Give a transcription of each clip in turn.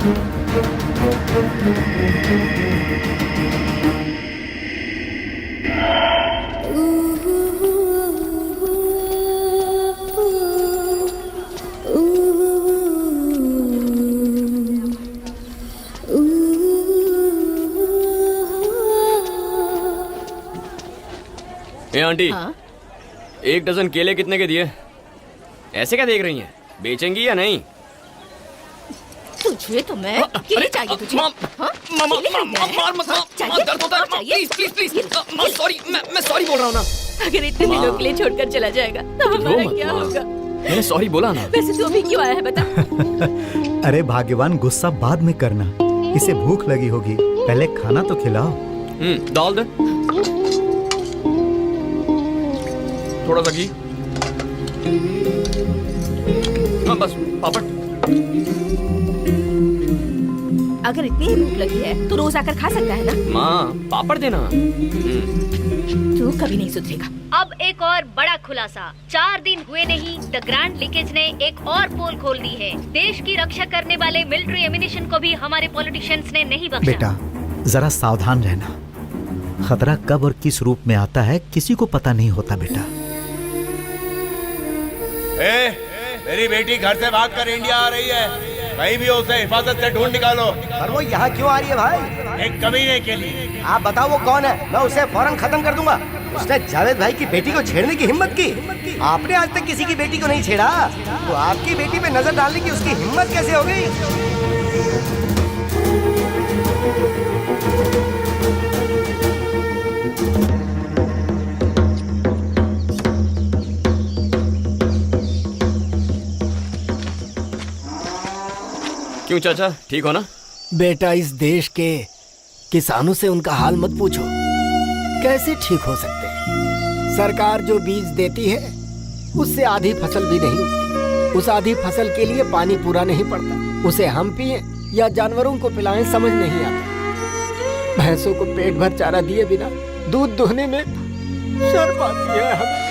ए aunty, एक dozen केले कितने के दिए? ऐसे क्या देख रही हैं? बेचेंगी या नहीं? तुझे तो मैं केले चाहिए तुझे? दर्द होता है। प्लीज प्लीज प्लीज, सॉरी, मैं सॉरी बोल रहा हूँ ना। अगर इतने दिनों के लिए छोड़कर चला जाएगा तो हमारा क्या होगा? मैंने सॉरी बोला ना। वैसे तू अभी क्यों आया है बता? अरे भाग्यवान, गुस्सा बाद में करना, इसे भूख लगी होगी, पहले खाना तो खिलाओ। डाल दे थोड़ा सा घी। हाँ बस पापड़। अगर इतनी ही भूख लगी है तो रोज आकर खा सकता है ना? माँ पापड़ देना। तू कभी नहीं सुधरेगा। अब एक और बड़ा खुलासा। 4 दिन हुए नहीं, द ग्रैंड लीकेज ने एक और पोल खोल दी है। देश की रक्षा करने वाले मिलिट्री एमिनेशन को भी हमारे पॉलिटिशियंस ने नहीं बख्शा। बेटा जरा सावधान रहना, खतरा कब और किस रूप में आता है किसी को पता नहीं होता बेटा। मेरी बेटी घर से भागकर इंडिया आ रही है, कहीं भी उसे हिफाजत से ढूंढ निकालो। और वो यहाँ क्यों आ रही है भाई? एक कमीने के लिए। आप बताओ वो कौन है, मैं उसे फौरन खत्म कर दूंगा। उसने जावेद भाई की बेटी को छेड़ने की हिम्मत की। आपने आज तक किसी की बेटी को नहीं छेड़ा, तो आपकी बेटी पे नजर डालने की उसकी हिम्मत कैसे हो गई? क्यों चाचा, ठीक हो ना? बेटा इस देश के किसानों से उनका हाल मत पूछो, कैसे ठीक हो सकते हैं। सरकार जो बीज देती है उससे आधी फसल भी नहीं उगती। उस आधी फसल के लिए पानी पूरा नहीं पड़ता। उसे हम पिए या जानवरों को पिलाएं समझ नहीं आता। भैंसों को पेट भर चारा दिए बिना दूध दोहने में शर्म आती है हमें।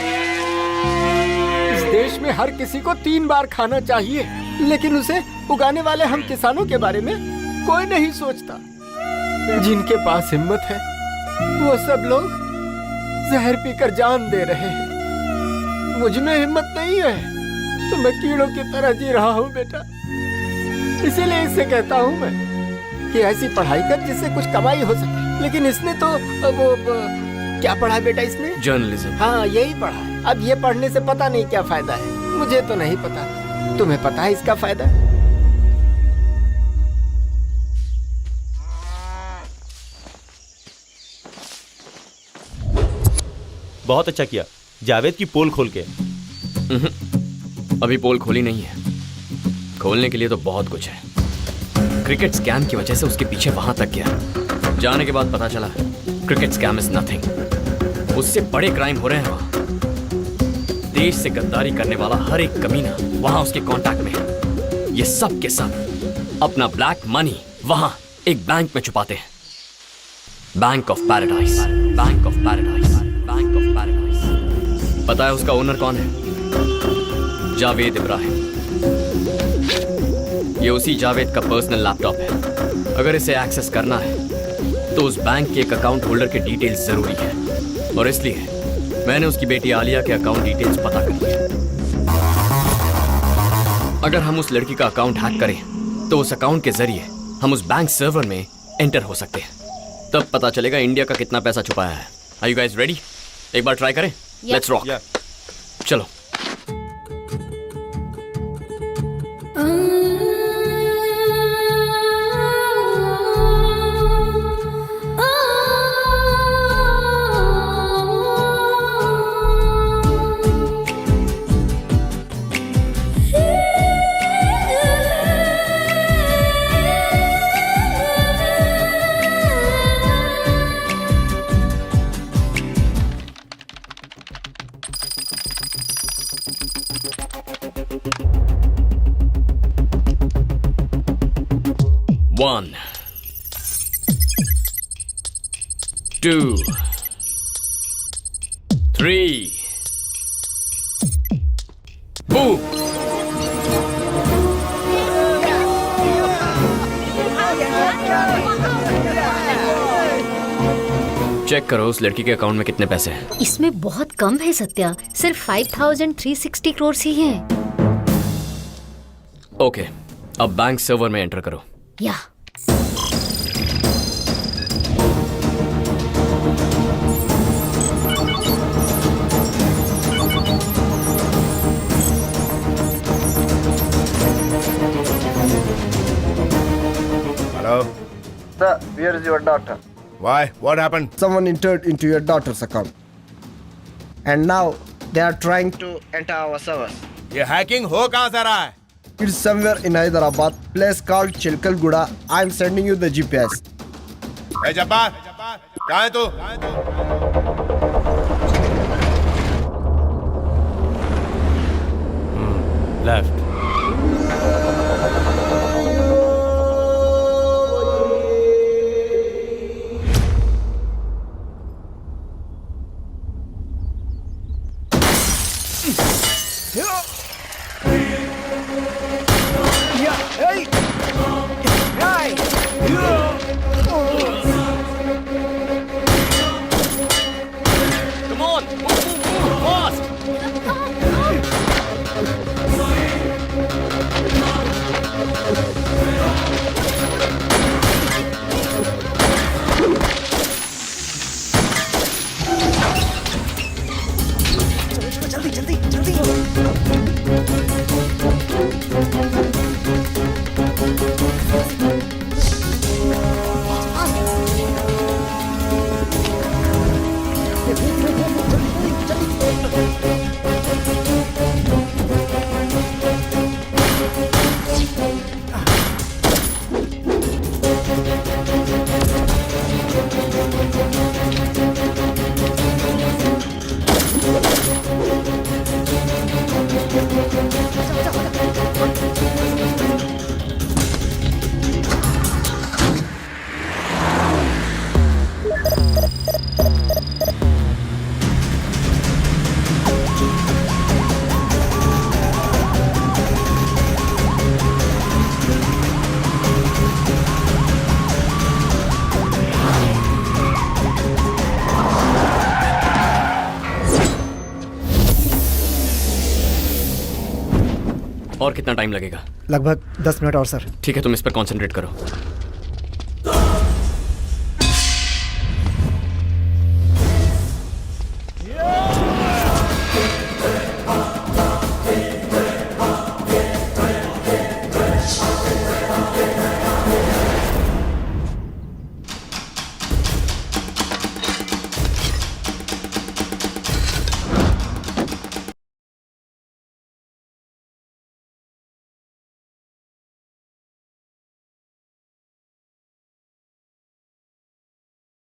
इस देश में हर किसी को 3 बार खाना चाहिए, लेकिन उसे उगाने वाले हम किसानों के बारे में कोई नहीं सोचता। जिनके पास हिम्मत है वो सब लोग जहर पीकर जान दे रहे हैं। मुझ में हिम्मत नहीं है तो मैं कीड़ों की तरह जी रहा हूँ बेटा। इसीलिए इससे कहता हूँ मैं कि ऐसी पढ़ाई कर जिससे कुछ कमाई हो सके। लेकिन इसने तो वो क्या पढ़ा बेटा इसने? जर्नलिज्म। हाँ यही पढ़ा है। अब ये पढ़ने से पता नहीं क्या फायदा है। मुझे तो नहीं पता, तुम्हें पता है इसका फायदा? बहुत अच्छा किया जावेद की पोल खोल के। अभी पोल खोली नहीं है, खोलने के लिए तो बहुत कुछ है। क्रिकेट स्कैम की वजह से उसके पीछे वहां तक गया। जाने के बाद पता चला क्रिकेट स्कैम इज नथिंग। उससे बड़े क्राइम हो रहे हैं वहां। देश से गद्दारी करने वाला हर एक कमीना वहां उसके कांटेक्ट में है। ये सब के सब अपना ब्लैक मनी वहां एक बैंक में छुपाते हैं। Bank of paradise, bank of paradise, bank of paradise. पता है उसका ओनर कौन है? जावेद इब्राहिम। ये उसी जावेद का पर्सनल लैपटॉप है। अगर इसे एक्सेस करना है तो उस बैंक के एक अकाउंट होल्डर के डिटेल्स जरूरी है, और इसलिए मैंने उसकी बेटी आलिया के अकाउंट डिटेल्स पता कर लिए। अगर हम उस लड़की का अकाउंट हैक करें तो उस अकाउंट के जरिए हम उस बैंक सर्वर में एंटर हो सकते हैं। तब पता चलेगा इंडिया का कितना पैसा छुपाया है। Are you guys ready? एक बार ट्राई करें? Let's rock. चलो। One, 2, 3, boom! चेक करो उस लड़की के अकाउंट में कितने पैसे हैं। इसमें बहुत कम है सत्या, सिर्फ 5360 करोड़ ही है। ओके, अब बैंक सर्वर में एंटर करो। या hello Sir, where is your daughter? Why what happened? Someone entered into your daughter's account. And now they are trying to enter our servers. ये हैकिंग हो कहां से रहा है? It's somewhere in Hyderabad, place called Chilkalguda. I'm sending you the GPS. ए जब्बार, कहां है तू? Left. Come on, move fast. और कितना टाइम लगेगा? लगभग 10 मिनट और सर। ठीक है, तुम इस पर कंसंट्रेट करो।